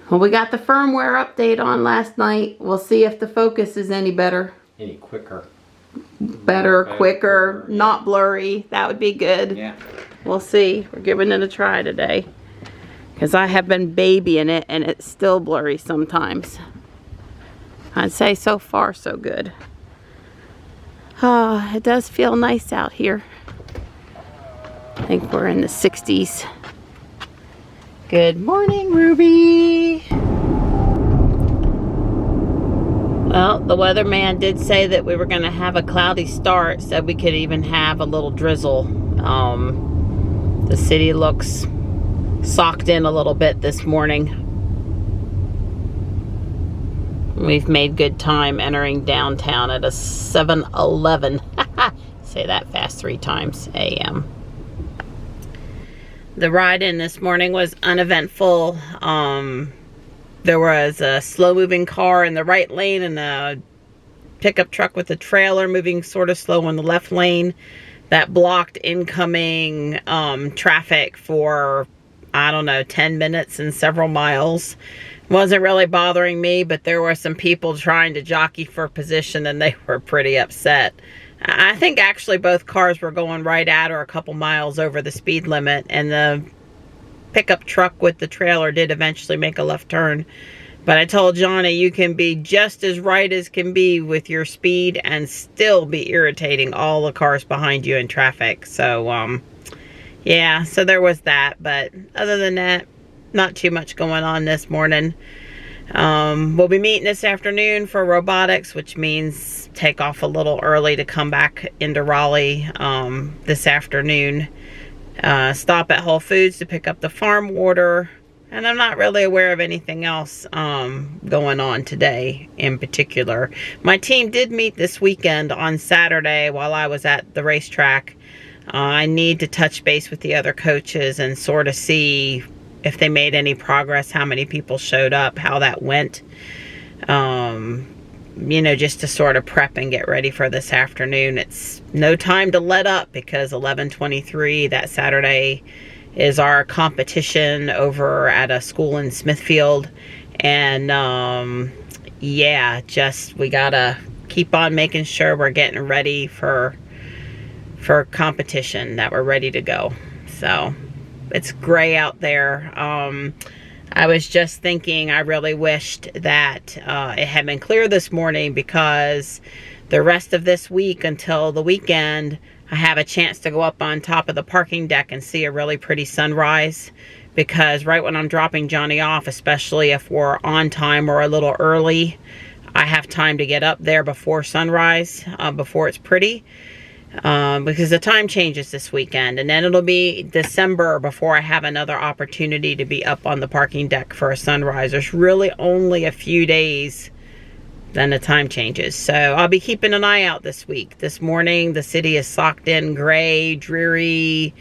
Well, we got the firmware update on last night. We'll see if the focus is any better. Any quicker. Better, quicker, not blurry. That would be good. Yeah. We'll see. We're giving it a try today. Because I have been babying it and it's still blurry sometimes. I'd say so far so good. Oh, it does feel nice out here. I think we're in the 60s. Good morning, Ruby. Well, the weatherman did say that we were going to have a cloudy start, said we could even have a little drizzle. The city looks socked in a little bit this morning. We've made good time entering downtown at a 7-Eleven. Say that fast 3 times, a.m. The ride in this morning was uneventful. There was a slow-moving car in the right lane and a pickup truck with a trailer moving sort of slow in the left lane that blocked incoming traffic for, I don't know, 10 minutes and several miles. Wasn't really bothering me, but there were some people trying to jockey for position and they were pretty upset. I think actually both cars were going right at or a couple miles over the speed limit, and the pickup truck with the trailer did eventually make a left turn. But I told Johnny, you can be just as right as can be with your speed and still be irritating all the cars behind you in traffic. So yeah, so there was that, but other than that, not too much going on this morning. We'll be meeting this afternoon for robotics, which means take off a little early to come back into Raleigh this afternoon. Stop at Whole Foods to pick up the farm order, and I'm not really aware of anything else going on today in particular. My team did meet this weekend on Saturday while I was at the racetrack. I need to touch base with the other coaches and sort of see if they made any progress, how many people showed up, how that went. You know, just to sort of prep and get ready for this afternoon. It's no time to let up because 11:23 that Saturday is our competition over at a school in Smithfield. And yeah, just we gotta keep on making sure we're getting ready for competition, that we're ready to go. So it's gray out there. I was just thinking I really wished that it had been clear this morning, because the rest of this week until the weekend I have a chance to go up on top of the parking deck and see a really pretty sunrise. Because right when I'm dropping Johnny off, especially if we're on time or a little early, I have time to get up there before sunrise, before it's pretty. Because the time changes this weekend, and then it'll be December before I have another opportunity to be up on the parking deck for a sunrise. There's really only a few days then the time changes, so I'll be keeping an eye out this week. This morning the city is socked in, gray, dreary.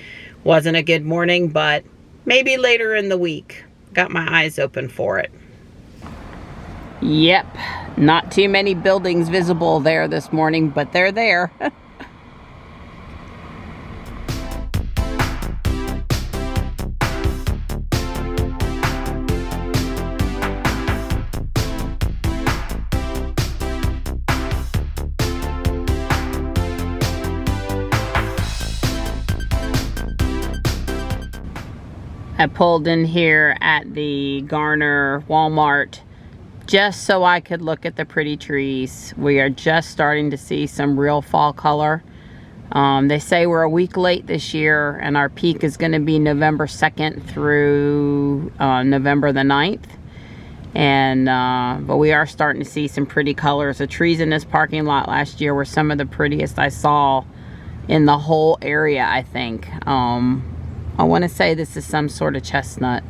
Wasn't a good morning, but maybe later in the week. Got my eyes open for it. Yep, not too many buildings visible there this morning, but they're there. I pulled in here at the Garner Walmart just so I could look at the pretty trees. We are just starting to see some real fall color. They say we're a week late this year, and our peak is going to be November 2nd through November the 9th. And but we are starting to see some pretty colors. The trees in this parking lot last year were some of the prettiest I saw in the whole area, I think. I want to say this is some sort of chestnut.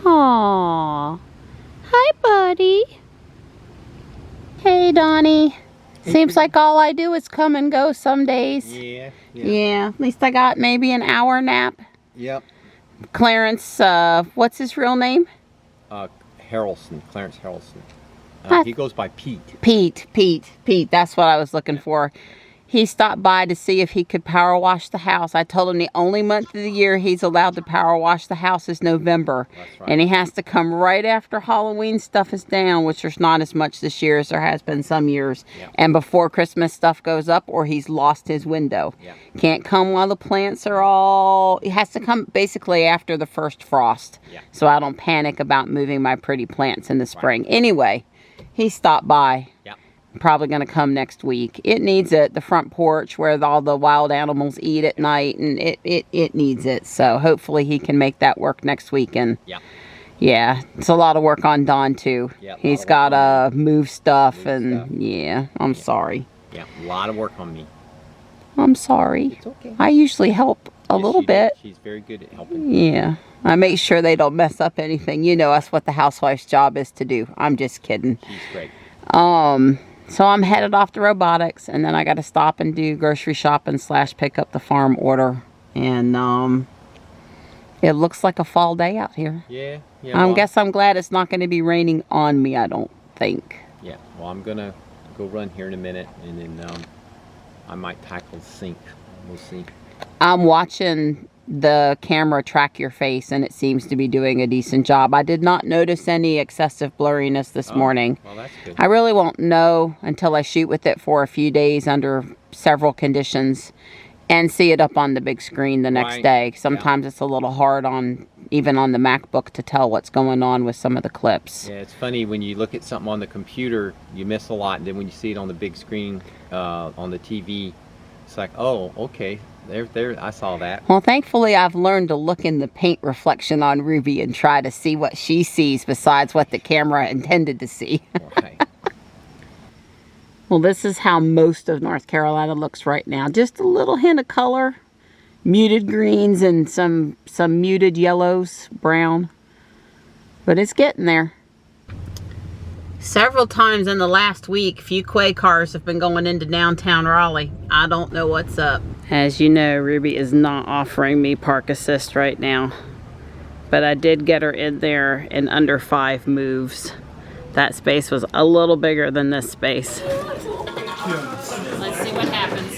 Aww. Hi, buddy. Hey, Donnie. Seems like all I do is come and go some days. Yeah. At least I got maybe an hour nap. Yep. Clarence, what's his real name? Harrelson. Clarence Harrelson. He goes by Pete. Pete. That's what I was looking for. He stopped by to see if he could power wash the house. I told him the only month of the year he's allowed to power wash the house is November. That's right. And he has to come right after Halloween stuff is down, which there's not as much this year as there has been some years. Yep. And before Christmas stuff goes up, or he's lost his window. Yep. Can't come while the plants are all... He has to come basically after the first frost. Yep. So I don't panic about moving my pretty plants in the spring. Right. Anyway, he stopped by. Yep. Probably going to come next week. It needs it. The front porch where all the wild animals eat at night, and it needs it. So hopefully he can make that work next week. And yeah, it's a lot of work on Don too. He's got to move stuff, and yeah, I'm sorry. Yeah, a lot of work on me. I'm sorry. It's okay. I usually help a little bit. She's very good at helping. Yeah. I make sure they don't mess up anything. You know, that's what the housewife's job is to do. I'm just kidding. She's great. So I'm headed off to robotics, and then I got to stop and do grocery shopping / pick up the farm order. And it looks like a fall day out here. Yeah. I guess I'm glad it's not going to be raining on me, I don't think. Yeah. Well, I'm going to go run here in a minute, and then I might tackle the sink. We'll see. I'm watching the camera track your face, and it seems to be doing a decent job. I did not notice any excessive blurriness this morning. Well, that's good. I really won't know until I shoot with it for a few days under several conditions and see it up on the big screen the next day. Sometimes it's a little hard even on the MacBook to tell what's going on with some of the clips. Yeah, it's funny when you look at something on the computer, you miss a lot, and then when you see it on the big screen on the TV, it's like, oh, okay. There, I saw that. Well, thankfully, I've learned to look in the paint reflection on Ruby and try to see what she sees besides what the camera intended to see. Right. Well, this is how most of North Carolina looks right now. Just a little hint of color. Muted greens and some muted yellows, brown. But it's getting there. Several times in the last week, Fuquay cars have been going into downtown Raleigh. I don't know what's up. As you know, Ruby is not offering me park assist right now. But I did get her in there in under 5 moves. That space was a little bigger than this space. Let's see what happens.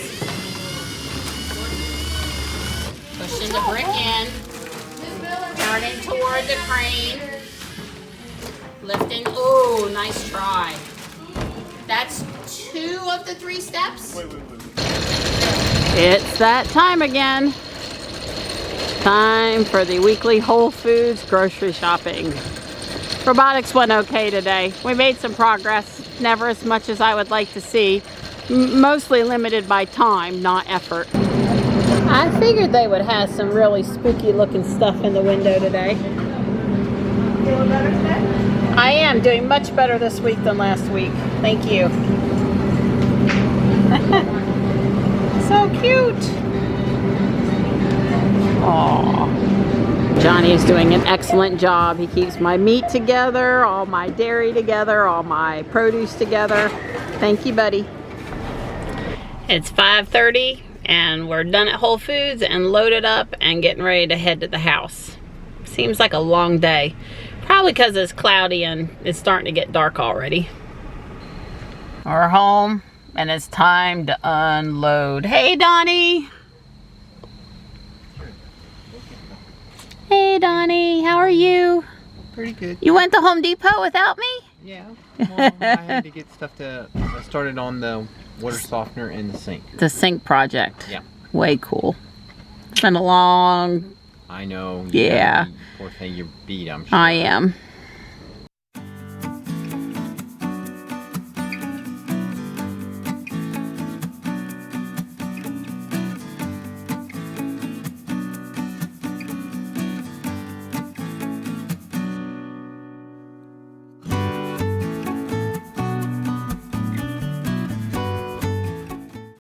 Pushing the brick in. Turning toward the crane. Lifting. Oh, nice try. That's 2 of the 3 steps. Wait. It's that time again. Time for the weekly Whole Foods grocery shopping. Robotics went okay today. We made some progress. Never as much as I would like to see. Mostly limited by time, not effort. I figured they would have some really spooky looking stuff in the window today. Feeling better today? I am doing much better this week than last week. Thank you. So cute. Aww. Johnny is doing an excellent job. He keeps my meat together, all my dairy together, all my produce together. Thank you, buddy. It's 5:30 and we're done at Whole Foods and loaded up and getting ready to head to the house. Seems like a long day. Probably because it's cloudy and it's starting to get dark already. We're home and it's time to unload. Hey, Donnie. Hey, Donnie. How are you? Pretty good. You went to Home Depot without me? Yeah. Well, I had to get stuff I started on the water softener in the sink. The sink project. Yeah. Way cool. It's been a long... I know. Yeah. Poor thing, you're beat, I'm sure. I am.